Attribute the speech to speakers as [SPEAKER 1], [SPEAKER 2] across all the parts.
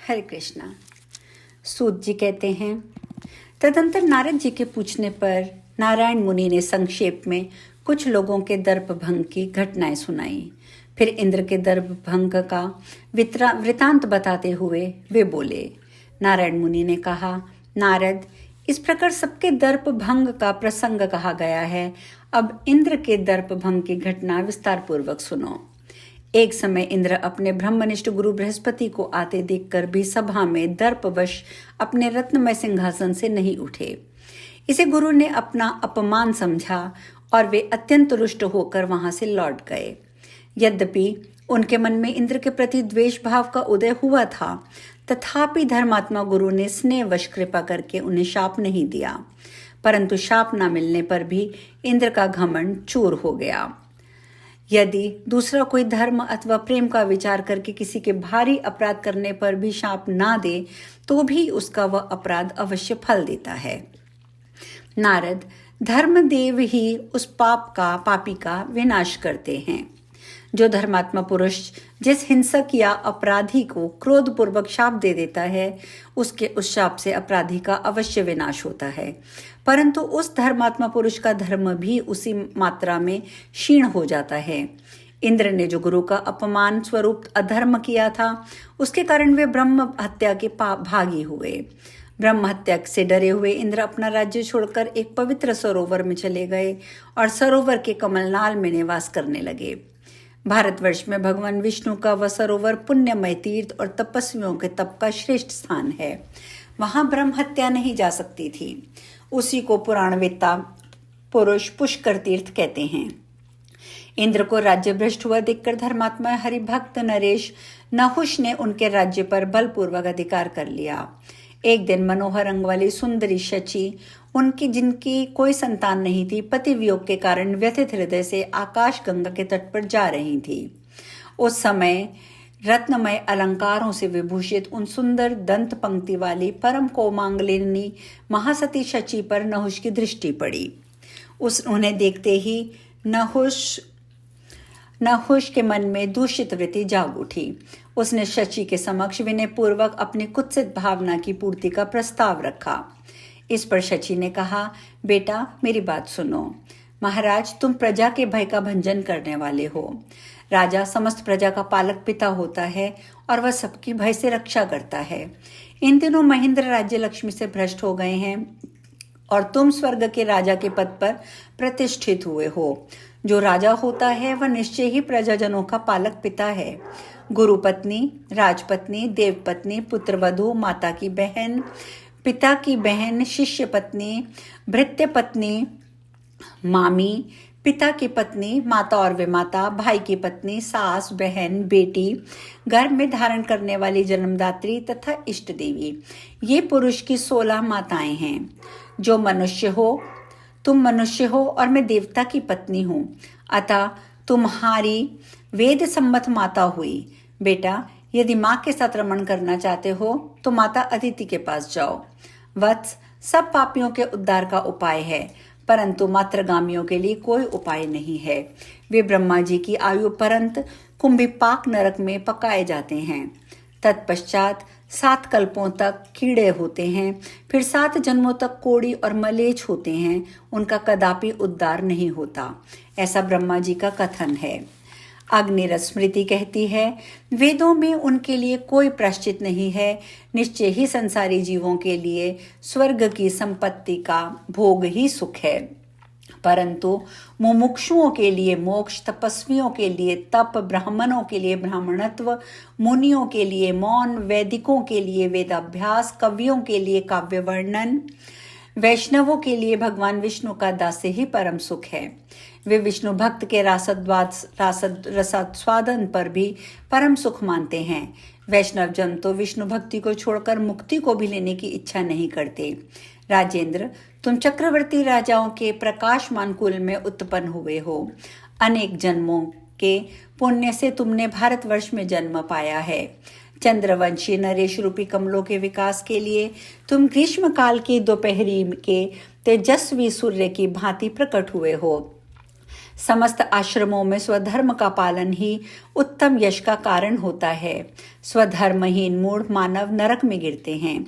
[SPEAKER 1] हरे कृष्णा। सूत जी कहते हैं, तदंतर नारद जी के पूछने पर नारायण मुनि ने संक्षेप में कुछ लोगों के दर्प भंग की घटनाएं सुनाई। फिर इंद्र के दर्प भंग का वृतांत बताते हुए वे बोले। नारायण मुनि ने कहा, नारद, इस प्रकार सबके दर्प भंग का प्रसंग कहा गया है। अब इंद्र के दर्प भंग की घटना विस्तार पूर्वक सुनो। एक समय इंद्र अपने ब्रह्मनिष्ठ गुरु बृहस्पति को आते देखकर भी सभा में दर्पवश अपने रत्नमय सिंहासन से नहीं उठे। इसे गुरु ने अपना अपमान समझा और वे अत्यंत रुष्ट होकर वहां से लौट गए। यद्यपि उनके मन में इंद्र के प्रति द्वेष भाव का उदय हुआ था, तथापि धर्मात्मा गुरु ने स्नेहवश कृपा करके उन्हें शाप नहीं दिया। परंतु शाप न मिलने पर भी इंद्र का घमंड चूर हो गया। यदि दूसरा कोई धर्म अथवा प्रेम का विचार करके किसी के भारी अपराध करने पर भी शाप ना दे, तो भी उसका वह अपराध अवश्य फल देता है। नारद, धर्मदेव ही उस पापी का विनाश करते हैं। जो धर्मात्मा पुरुष जिस हिंसक या अपराधी को क्रोधपूर्वक शाप दे देता है, उसके उस शाप से अपराधी का अवश्य विनाश होता है। परंतु उस धर्मात्मा पुरुष का धर्म भी उसी मात्रा में क्षीण हो जाता है। इंद्र ने जो गुरु का अपमान स्वरूप अधर्म किया था, उसके कारण वे ब्रह्म हत्या के भागी हुए। ब्रह्म हत्या से डरे हुए इंद्र अपना राज्य छोड़कर एक पवित्र सरोवर में चले गए और सरोवर के कमलनाल में निवास करने लगे। भारतवर्ष में भगवान विष्णु का वह सरोवर पुण्यमय तीर्थ और तपस्वियों के तप का श्रेष्ठ स्थान है। वहां ब्रह्म हत्या नहीं जा सकती थी। उसी को पुराणवेत्ता पुरुष पुष्कर तीर्थ कहते हैं। इंद्र को राज्य भ्रष्ट हुआ देखकर धर्मात्मा हरिभक्त नरेश नहुष ने उनके राज्य पर बलपूर्वक अधिकार कर लिया। एक दिन मनोहर रंग वाली सुंदरी शची, उनकी जिनकी कोई संतान नहीं थी, पति वियोग के कारण व्यथित हृदय से आकाश गंगा के तट पर जा रही थी। उस समय रत्नमय अलंकारों से विभूषित उन सुंदर दंत पंक्ति वाली परम कोमांगलिनी महासती शची पर नहुष की दृष्टि पड़ी। उन्हें देखते ही नहुष के मन में दूषित वृत्ति जाग उठी। उसने शची के समक्ष विनय पूर्वक अपनी कुत्सित भावना की पूर्ति का प्रस्ताव रखा। इस पर शची ने कहा, बेटा, मेरी बात सुनो। महाराज, तुम प्रजा के भय का भंजन करने वाले हो। राजा समस्त प्रजा का पालक पिता होता है और वह सबकी भय से रक्षा करता है। इन दिनों महेंद्र राज्य लक्ष्मी से भ्रष्ट हो गए हैं और तुम स्वर्ग के राजा के पद पर प्रतिष्ठित हुए हो। जो राजा होता है वह निश्चय ही प्रजाजनों का पालक पिता है। गुरु पत्नी, राजपत्नी, देवपत्नी, पुत्रवधू, माता की बहन, पिता की बहन, शिष्य पत्नी, भृत्य पत्नी, मामी, पिता की पत्नी, माता और विमाता, भाई की पत्नी, सास, बहन, बेटी, गर्भ में धारण करने वाली जन्मदात्री तथा इष्ट देवी, ये पुरुष की 16 माताएं हैं। जो मनुष्य हो, तुम मनुष्य हो और मैं देवता की पत्नी हूँ, अतः तुम्हारी वेद सम्मत माता हुई। बेटा, यदि माँ के साथ रमण करना चाहते हो तो माता अदिति के पास जाओ। वत्स, सब पापियों के उद्धार का उपाय है, परंतु मात्रगामियों के लिए कोई उपाय नहीं है। वे ब्रह्मा जी की आयु परंत कुंभिपाक नरक में पकाए जाते हैं। तत्पश्चात 7 कल्पों तक कीड़े होते हैं, फिर 7 जन्मों तक कोड़ी और मलेच होते हैं। उनका कदापि उद्धार नहीं होता, ऐसा ब्रह्मा जी का कथन है। अग्निरथ स्मृति कहती है, वेदों में उनके लिए कोई प्रायश्चित नहीं है। निश्चय ही संसारी जीवों के लिए स्वर्ग की संपत्ति का भोग ही सुख है, परंतु मुमुक्षुओं के लिए मोक्ष, तपस्वियों के लिए तप, ब्राह्मणों के लिए ब्राह्मणत्व, मुनियों के लिए मौन, वैदिकों के लिए वेदाभ्यास, कवियों के लिए काव्य वर्णन, वैष्णवों के लिए भगवान विष्णु का दास्य ही परम सुख है। वे विष्णु भक्त के रसास्वादन पर भी परम सुख मानते हैं। वैष्णव जन तो विष्णु भक्ति को छोड़कर मुक्ति को भी लेने की इच्छा नहीं करते। राजेंद्र, तुम चक्रवर्ती राजाओं के प्रकाशमान कुल में उत्पन्न हुए हो। अनेक जन्मों के पुण्य से तुमने भारतवर्ष में जन्म पाया है। चंद्रवंशी नरेश रूपी कमलों के विकास के लिए तुम ग्रीष्म काल की दोपहरी के तेजस्वी सूर्य की भांति प्रकट हुए हो। समस्त आश्रमों में स्वधर्म का पालन ही उत्तम यश का कारण होता है। स्वधर्महीन मूढ़ मानव नरक में गिरते हैं।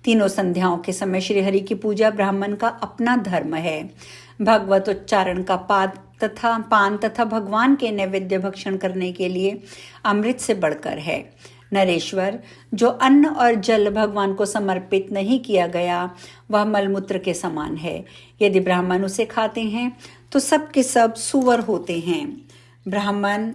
[SPEAKER 1] तीनों संध्याओं के समय श्रीहरि की पूजा ब्राह्मण का अपना धर्म है। भगवत उच्चारण का पान तथा भगवान के नैवेद्य भक्षण करने के लिए अमृत से बढ़कर है। नरेश्वर, जो अन्न और जल भगवान को समर्पित नहीं किया गया वह मलमूत्र के समान है। यदि ब्राह्मण उसे खाते हैं तो सब के सब सुअर होते हैं। ब्राह्मण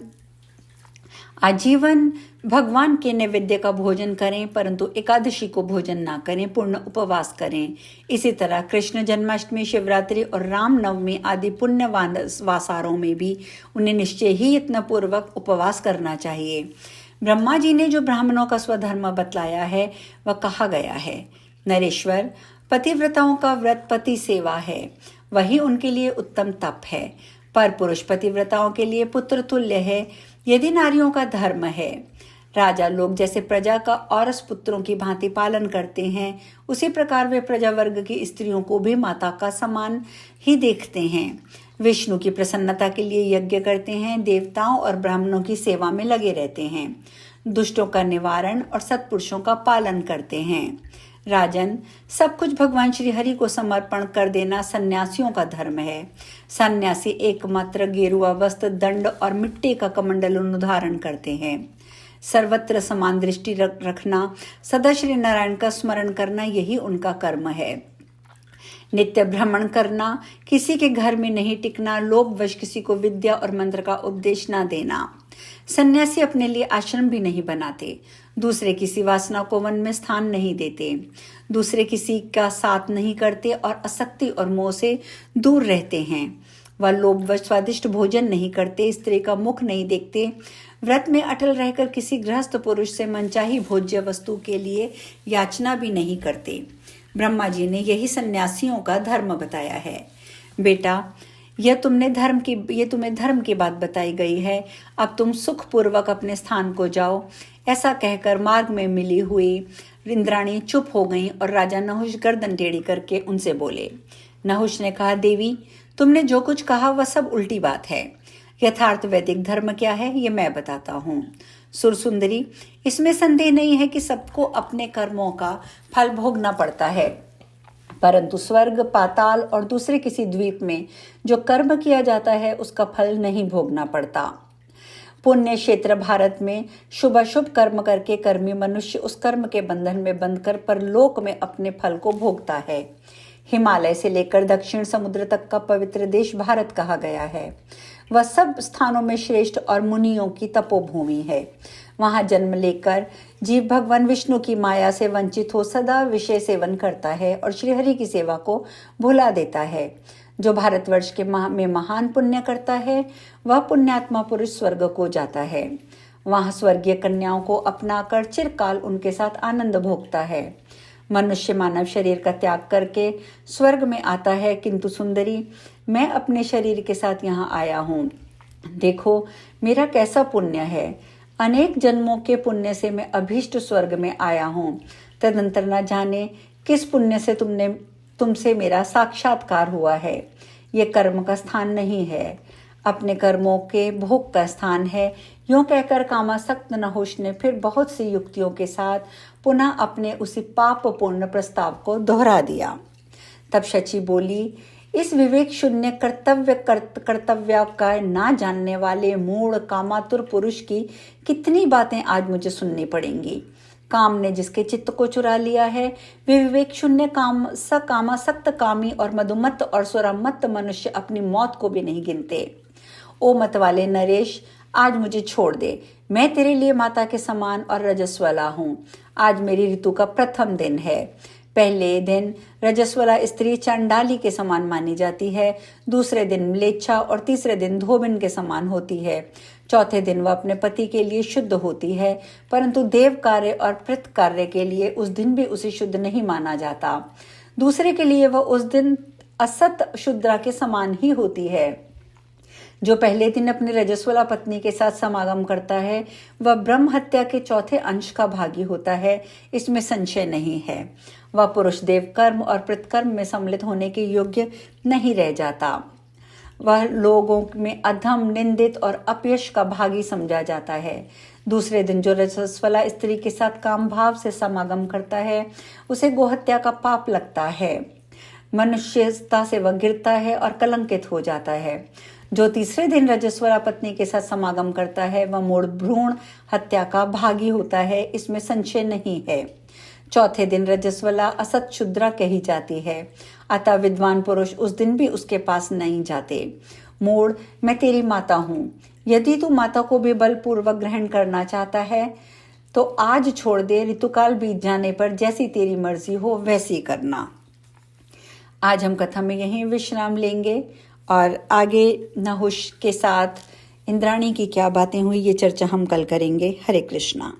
[SPEAKER 1] आजीवन भगवान के नैवेद्य का भोजन करें, परंतु एकादशी को भोजन ना करें, पूर्ण उपवास करें। इसी तरह कृष्ण जन्माष्टमी, शिवरात्रि और रामनवमी आदि पुण्य वासारों में भी उन्हें निश्चय ही यत्नपूर्वक उपवास करना चाहिए। ब्रह्मा जी ने जो ब्राह्मणों का स्वधर्म बतलाया है वह कहा गया है। नरेश्वर, पतिव्रताओं का व्रत पति सेवा है, वही उनके लिए उत्तम तप है। पर पुरुष पतिव्रताओं के लिए पुत्र तुल्य है, यदि नारियों का धर्म है। राजा लोग जैसे प्रजा का औरस पुत्रों की भांति पालन करते हैं, उसी प्रकार वे प्रजा वर्ग की स्त्रियों को भी माता का समान ही देखते हैं। विष्णु की प्रसन्नता के लिए यज्ञ करते हैं, देवताओं और ब्राह्मणों की सेवा में लगे रहते हैं, दुष्टों का निवारण और सत्पुरुषों का पालन करते हैं। राजन, सब कुछ भगवान श्री हरि को समर्पण कर देना सन्यासियों का धर्म है। सन्यासी एकमात्र गेरुआ वस्त्र, दंड और मिट्टी का कमंडल धारण करते हैं। सर्वत्र समान दृष्टि रखना, सदा श्री नारायण का स्मरण करना, यही उनका कर्म है। नित्य भ्रमण करना, किसी के घर में नहीं टिकना, लोभवश किसी को विद्या और मंत्र का उपदेश न देना। सन्यासी अपने लिए आश्रम भी नहीं बनाते, दूसरे किसी वासना को मन में स्थान नहीं देते, दूसरे किसी का साथ नहीं करते और आसक्ति और मोह से दूर रहते हैं। वह लोभवश स्वादिष्ट भोजन नहीं करते, स्त्री का मुख नहीं देखते, व्रत में अटल रहकर किसी गृहस्थ पुरुष से मनचाही भोज्य वस्तु के लिए याचना भी नहीं करते। ब्रह्मा जी ने यही सन्यासियों का धर्म बताया है। बेटा, यह तुम्हें धर्म की बात बताई गई है। अब तुम सुखपूर्वक अपने स्थान को जाओ। ऐसा कहकर मार्ग में मिली हुई इंद्राणी चुप हो गईं और राजा नहुष गर्दन टेढ़ी करके उनसे बोले। नहुष ने कहा, देवी, तुमने जो कुछ कहा वह सब उल्टी बात है। यथार्थ वैदिक धर्म क्या है ये मैं बताता हूँ। सुरसुंदरी, इसमें संदेह नहीं है कि सबको अपने कर्मों का फल भोगना पड़ता है, परंतु स्वर्ग, पाताल और दूसरे किसी द्वीप में जो कर्म किया जाता है उसका फल नहीं भोगना पड़ता। पुण्य क्षेत्र भारत में शुभ अशुभ कर्म करके कर्मी मनुष्य उस कर्म के बंधन में बंधकर परलोक में अपने फल को भोगता है। हिमालय से लेकर दक्षिण समुद्र तक का पवित्र देश भारत कहा गया है। वह सब स्थानों में श्रेष्ठ और मुनियों की तपोभूमि है। वहां जन्म लेकर जीव भगवान विष्णु की माया से वंचित हो सदा विषय सेवन करता है और श्रीहरि की सेवा को भुला देता है। जो भारतवर्ष के में महान पुण्य करता है वह पुण्यात्मा पुरुष स्वर्ग को जाता है। वहां स्वर्गीय कन्याओं को अपनाकर चिरकाल उनके साथ आनंद भोगता है। मनुष्य मानव शरीर का त्याग करके स्वर्ग में आता है, किंतु सुंदरी, मैं अपने शरीर के साथ यहाँ आया हूँ। देखो मेरा कैसा पुण्य है। अनेक जन्मों के पुण्य से मैं अभीष्ट स्वर्ग में आया हूँ। तदंतर न जाने किस पुण्य से तुमसे मेरा साक्षात्कार हुआ है। ये कर्म का स्थान नहीं है, अपने कर्मों के भोग का स्थान है। यूं कहकर कामासक्त नहुष ने फिर बहुत सी युक्तियों के साथ पुनः अपने उसी पापपूर्ण प्रस्ताव को दोहरा दिया। तब शची बोली, इस विवेक शून्य कर्तव्य का ना जानने वाले मूढ़ कामातुर पुरुष की कितनी बातें आज मुझे सुननी पड़ेंगी। काम ने जिसके चित्त को चुरा लिया है वे विवेक शून्य कामासक्त कामी और मधुमत्त और सुरामत्त मनुष्य अपनी मौत को भी नहीं गिनते। ओ मत वाले नरेश, आज मुझे छोड़ दे। मैं तेरे लिए माता के समान और रजस्वला हूँ। आज मेरी ऋतु का प्रथम दिन है। पहले दिन रजस्वला स्त्री चांडाली के समान मानी जाती है, दूसरे दिन म्लेच्छा और तीसरे दिन धोबिन के समान होती है। चौथे दिन वह अपने पति के लिए शुद्ध होती है, परंतु देव कार्य और प्रत कार्य के लिए उस दिन भी उसे शुद्ध नहीं माना जाता। दूसरे के लिए वह उस दिन असत शुद्रा के समान ही होती है। जो पहले दिन अपनी रजस्वला पत्नी के साथ समागम करता है वह ब्रह्म हत्या के चौथे अंश का भागी होता है, इसमें संशय नहीं है। वह पुरुष देव कर्म और प्रतकर्म में सम्मिलित होने के योग्य नहीं रह जाता। वह लोगों में अधम, निंदित और अपयश का भागी समझा जाता है। दूसरे दिन जो रजस्वला स्त्री के साथ काम भाव से समागम करता है उसे गोहत्या का पाप लगता है। मनुष्यता से वह गिरता है और कलंकित हो जाता है। जो तीसरे दिन रजस्वला पत्नी के साथ समागम करता है वह मूढ़ भ्रूण हत्या का भागी होता है, इसमें संशय नहीं है। चौथे दिन रजस्वला असत शुद्रा कही जाती है, अतः विद्वान पुरुष उस दिन भी उसके पास नहीं जाते। मूढ़, मैं तेरी माता हूँ, यदि तू माता को भी बलपूर्वक ग्रहण करना चाहता है तो आज छोड़ दे, ऋतुकाल बीत जाने पर जैसी तेरी मर्जी हो वैसी करना। आज हम कथा में यहीं विश्राम लेंगे और आगे नहुष के साथ इंद्राणी की क्या बातें हुई ये चर्चा हम कल करेंगे। हरे कृष्णा।